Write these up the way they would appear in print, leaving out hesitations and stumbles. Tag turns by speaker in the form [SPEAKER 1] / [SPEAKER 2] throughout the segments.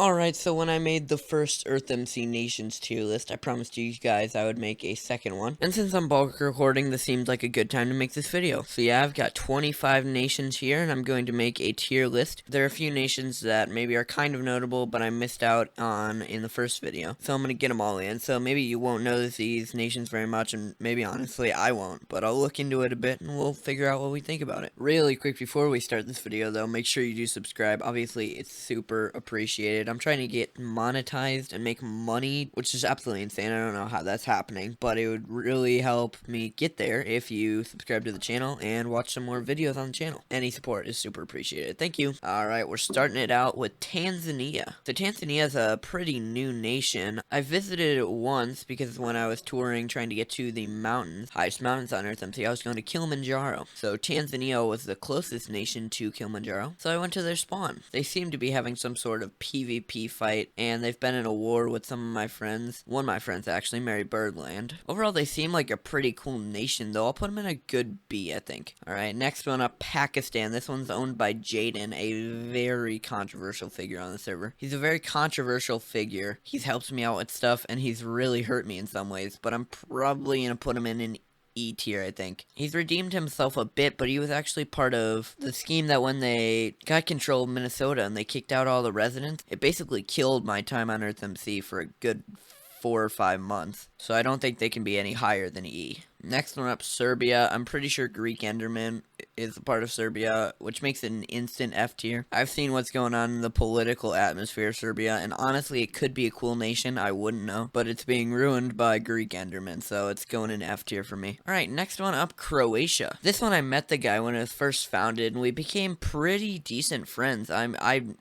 [SPEAKER 1] Alright, so when I made the first EarthMC Nations tier list, I promised you guys I would make a second one. And since I'm bulk recording, this seemed like a good time to make this video. So yeah, I've got 25 nations here, and I'm going to make a tier list. There are a few nations that maybe are kind of notable, but I missed out on in the first video. So I'm going to get them all in. So maybe you won't notice these nations very much, and maybe honestly I won't. But I'll look into it a bit, and we'll figure out what we think about it. Really quick before we start this video though, make sure you do subscribe. Obviously, it's super appreciated. I'm trying to get monetized and make money, which is absolutely insane. I don't know how that's happening, but it would really help me get there if you subscribe to the channel and watch some more videos on the channel. Any support is super appreciated. Thank you. Alright, we're starting it out with Tanzania. So Tanzania is a pretty new nation. I visited it once because when I was touring trying to get to the mountains, highest mountains on EarthMC, I was going to Kilimanjaro. So Tanzania was the closest nation to Kilimanjaro, so I went to their spawn. They seem to be having some sort of PvP fight, and they've been in a war with some of my friends. One of my friends actually, Mary Birdland. Overall, they seem like a pretty cool nation, though. I'll put them in a good B, I think. Alright, next one up, Pakistan. This one's owned by Jaden, a very controversial figure on the server. He's a very controversial figure. He's helped me out with stuff, and he's really hurt me in some ways, but I'm probably gonna put him in an E tier, I think. He's redeemed himself a bit, but he was actually part of the scheme that when they got control of Minnesota and they kicked out all the residents, it basically killed my time on EarthMC for a good 4 or 5 months. So I don't think they can be any higher than E. Next one up, Serbia. I'm pretty sure Greek Enderman is a part of Serbia, which makes it an instant F tier. I've seen what's going on in the political atmosphere of Serbia, and honestly, it could be a cool nation. I wouldn't know, but it's being ruined by Greek Enderman, so it's going in F tier for me. Alright, next one up, Croatia. This one I met the guy when it was first founded, and we became pretty decent friends. I'm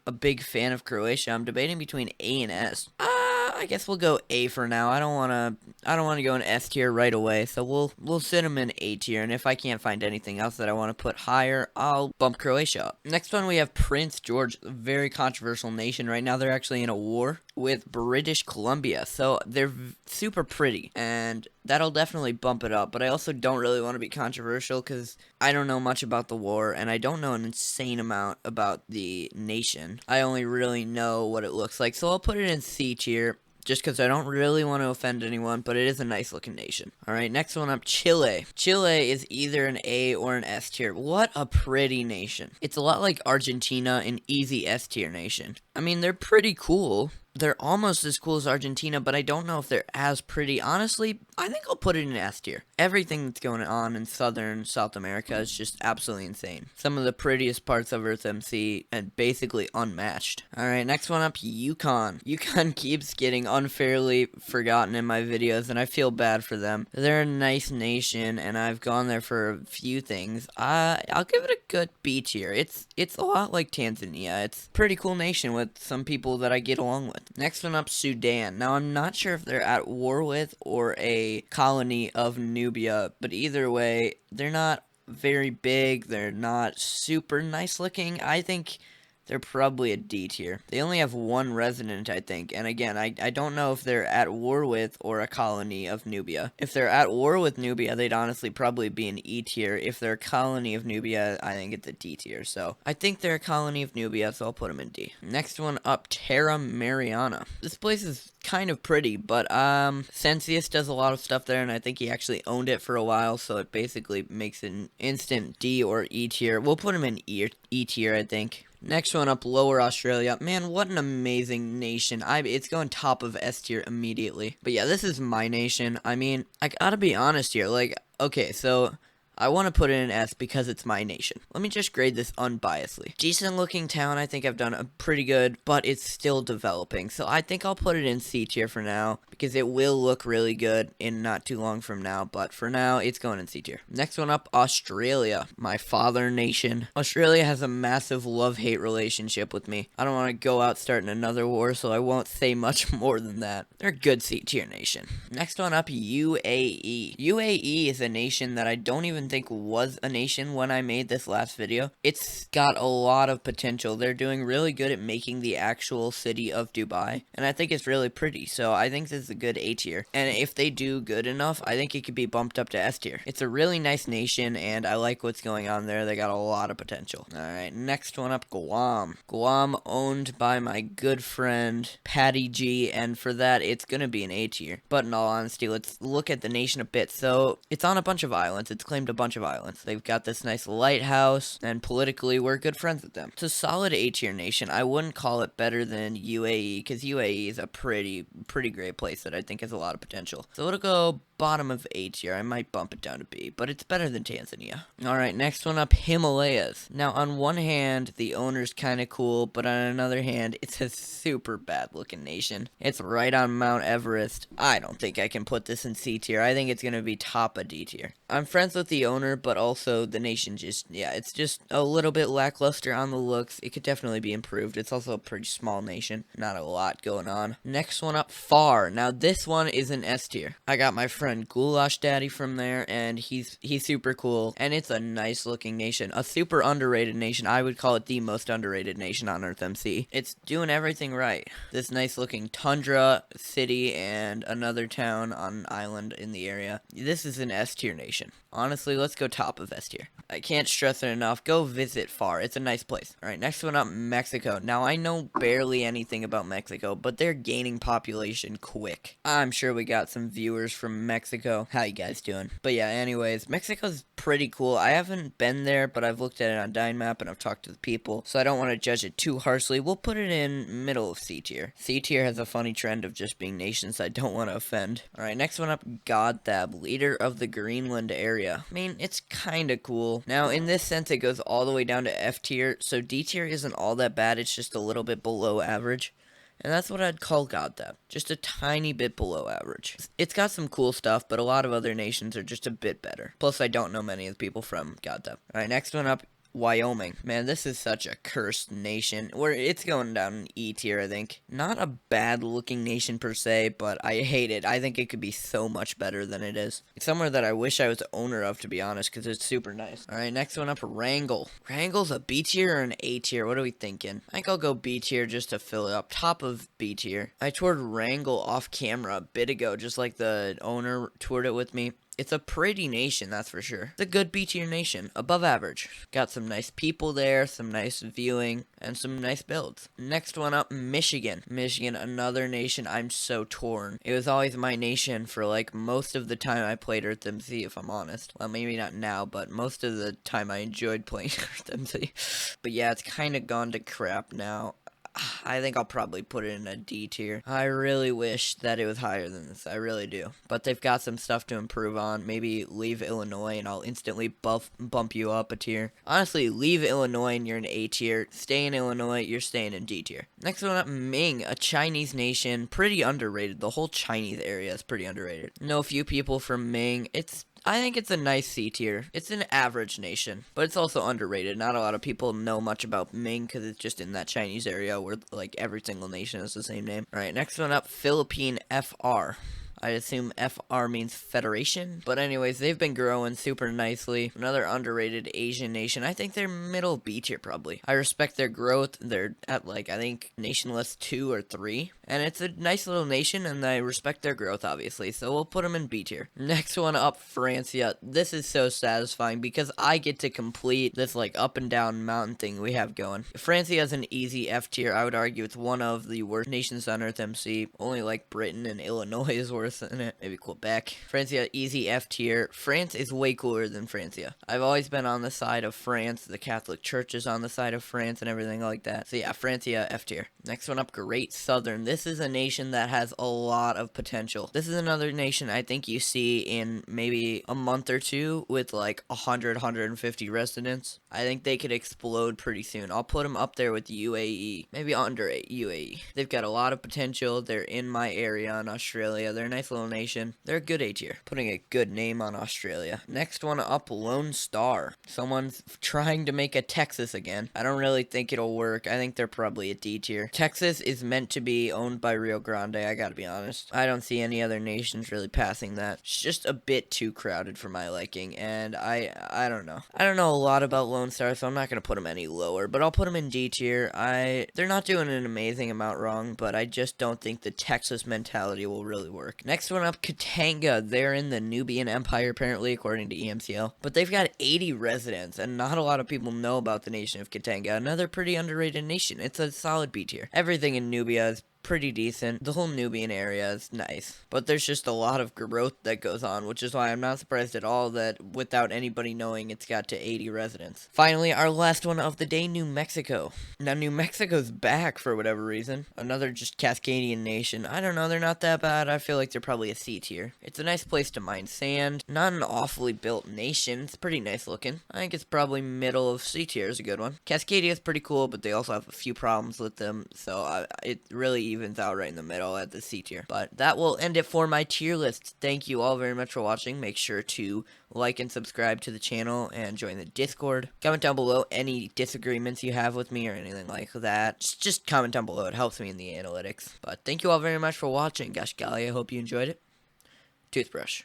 [SPEAKER 1] a big fan of Croatia. I'm debating between A and S. I guess we'll go A for now. I don't wanna go in S tier right away, so we'll sit him in A tier, and if I can't find anything else that I want to put higher, I'll bump Croatia up. Next one we have Prince George, a very controversial nation. Right now they're actually in a war with British Columbia, so they're super pretty, and that'll definitely bump it up, but I also don't really want to be controversial because I don't know much about the war, and I don't know an insane amount about the nation. I only really know what it looks like, so I'll put it in C tier, just because I don't really want to offend anyone, but it is a nice looking nation. Alright, next one up, Chile. Chile is either an A or an S tier. What a pretty nation. It's a lot like Argentina, an easy S tier nation. I mean, they're pretty cool. They're almost as cool as Argentina, but I don't know if they're as pretty. Honestly, I think I'll put it in S tier. Everything that's going on in southern South America is just absolutely insane. Some of the prettiest parts of EarthMC and basically unmatched. Alright, next one up, Yukon. Yukon keeps getting unfairly forgotten in my videos, and I feel bad for them. They're a nice nation, and I've gone there for a few things. I'll give it a good B tier. It's a lot like Tanzania. It's a pretty cool nation with some people that I get along with. Next one up, Sudan. Now, I'm not sure if they're at war with or a colony of Nubia, but either way, they're not very big. They're not super nice looking. I think they're probably a D tier. They only have one resident, I think. And again, I don't know if they're at war with or a colony of Nubia. If they're at war with Nubia, they'd honestly probably be an E tier. If they're a colony of Nubia, I think it's a D tier. So I think they're a colony of Nubia, so I'll put them in D. Next one up, Terra Mariana. This place is kind of pretty, but Censius does a lot of stuff there, and I think he actually owned it for a while, so it basically makes it an instant D or E tier. We'll put him in E tier, I think. Next one up, Lower Australia. Man, what an amazing nation. It's going top of S tier immediately. But yeah, this is my nation. I mean, I gotta be honest here. Like, okay, so I want to put it in S because it's my nation. Let me just grade this unbiasedly. Decent looking town. I think I've done a pretty good, but it's still developing. So I think I'll put it in C tier for now because it will look really good in not too long from now. But for now, it's going in C tier. Next one up, Australia. My father nation. Australia has a massive love-hate relationship with me. I don't want to go out starting another war, so I won't say much more than that. They're a good C tier nation. Next one up, UAE. UAE is a nation that I don't even think was a nation when I made this last video. It's got a lot of potential. They're doing really good at making the actual city of Dubai, and I think it's really pretty. So I think this is a good A tier. And if they do good enough, I think it could be bumped up to S tier. It's a really nice nation, and I like what's going on there. They got a lot of potential. Alright, next one up, Guam. Guam, owned by my good friend Patty G, and for that, it's gonna be an A tier. But in all honesty, let's look at the nation a bit. So, it's on a bunch of islands. It's claimed a bunch of islands. They've got this nice lighthouse, and politically, we're good friends with them. It's a solid A tier nation. I wouldn't call it better than UAE, because UAE is a pretty great place that I think has a lot of potential. So it'll go bottom of A tier. I might bump it down to B, but it's better than Tanzania. Alright, next one up, Himalayas. Now, on one hand, the owner's kind of cool, but on another hand, it's a super bad looking nation. It's right on Mount Everest. I don't think I can put this in C tier. I think it's going to be top of D tier. I'm friends with the owner, but also the nation it's just a little bit lackluster on the looks. It could definitely be improved. It's also a pretty small nation. Not a lot going on. Next one up, Far. Now, this one is an S tier. I got my friend Goulash Daddy from there, and he's super cool, and it's a nice looking nation. A super underrated nation. I would call it the most underrated nation on EarthMC. It's doing everything right. This nice looking tundra city and another town on an island in the area. This is an S tier nation. Honestly, let's go top of S tier. I can't stress it enough. Go visit Far. It's a nice place. Alright, next one up, Mexico. Now, I know barely anything about Mexico, but they're gaining population quick. I'm sure we got some viewers from Mexico. How you guys doing? But yeah, anyways, Mexico's pretty cool. I haven't been there, but I've looked at it on Dynamap and I've talked to the people, so I don't want to judge it too harshly. We'll put it in middle of C tier. C tier has a funny trend of just being nations I don't want to offend. Alright, next one up, Godthab, leader of the Greenland area. I mean, it's kinda cool. Now, in this sense, it goes all the way down to F tier, so D tier isn't all that bad, it's just a little bit below average. And that's what I'd call Godthab. Just a tiny bit below average. It's got some cool stuff, but a lot of other nations are just a bit better. Plus, I don't know many of the people from Godthab. Alright, next one up, Wyoming. Man, this is such a cursed nation. It's going down in E tier, I think. Not a bad looking nation per se, but I hate it. I think it could be so much better than it is. It's somewhere that I wish I was the owner of, to be honest, because it's super nice. Alright, next one up, Wrangell. Wrangell's a B tier or an A tier? What are we thinking? I think I'll go B tier just to fill it up. Top of B tier. I toured Wrangell off camera a bit ago, just like the owner toured it with me. It's a pretty nation, that's for sure. It's a good B tier nation, above average. Got some nice people there, some nice viewing, and some nice builds. Next one up, Michigan. Michigan, another nation I'm so torn. It was always my nation for like most of the time I played EarthMC, if I'm honest. Well, maybe not now, but most of the time I enjoyed playing EarthMC. But yeah, it's kind of gone to crap now. I think I'll probably put it in a D tier. I really wish that it was higher than this. I really do. But they've got some stuff to improve on. Maybe leave Illinois and I'll instantly bump you up a tier. Honestly, leave Illinois and you're in A tier. Stay in Illinois, you're staying in D tier. Next one up, Ming, a Chinese nation. Pretty underrated. The whole Chinese area is pretty underrated. Know a few people from Ming. I think it's a nice C tier. It's an average nation, but it's also underrated. Not a lot of people know much about Ming because it's just in that Chinese area where like every single nation has the same name. Alright, next one up, Philippine FR. I assume FR means Federation. But anyways, they've been growing super nicely. Another underrated Asian nation. I think they're middle B tier probably. I respect their growth. They're at like, I think, nation list 2 or 3. And it's a nice little nation, and I respect their growth, obviously. So we'll put them in B tier. Next one up, Francia. This is so satisfying because I get to complete this like up and down mountain thing we have going. Francia has an easy F tier. I would argue it's one of the worst nations on EarthMC. Only like Britain and Illinois is worse than it. Maybe Quebec. Francia, easy F tier. France is way cooler than Francia. I've always been on the side of France. The Catholic Church is on the side of France and everything like that. So yeah, Francia, F tier. Next one up, Great Southern. This is a nation that has a lot of potential. This is another nation I think you see in maybe a month or two with like 150 residents. I think they could explode pretty soon. I'll put them up there with UAE. Maybe under UAE. They've got a lot of potential. They're in my area in Australia. They're nice nice little nation. They're a good A tier. Putting a good name on Australia. Next one up, Lone Star. Someone's trying to make a Texas again. I don't really think it'll work. I think they're probably a D tier. Texas is meant to be owned by Rio Grande, I gotta be honest. I don't see any other nations really passing that. It's just a bit too crowded for my liking, and I don't know. I don't know a lot about Lone Star, so I'm not gonna put them any lower, but I'll put them in D tier. They're not doing an amazing amount wrong, but I just don't think the Texas mentality will really work. Next one up, Katanga. They're in the Nubian Empire, apparently, according to EMCL. But they've got 80 residents, and not a lot of people know about the nation of Katanga. Another pretty underrated nation. It's a solid B tier. Everything in Nubia is pretty decent. The whole Nubian area is nice, but there's just a lot of growth that goes on, which is why I'm not surprised at all that without anybody knowing, it's got to 80 residents. Finally, our last one of the day, New Mexico. Now, New Mexico's back for whatever reason. Another just Cascadian nation. I don't know, they're not that bad. I feel like they're probably a C tier. It's a nice place to mine sand. Not an awfully built nation. It's pretty nice looking. I think it's probably middle of C tier is a good one. Cascadia is pretty cool, but they also have a few problems with them, so it really evens out right in the middle at the C tier. But that will end it for my tier list. Thank you all very much for watching. Make sure to like and subscribe to the channel and join the Discord. Comment down below any disagreements you have with me or anything like that. Just comment down below. It helps me in the analytics. But thank you all very much for watching. Gosh golly, I hope you enjoyed it. Toothbrush.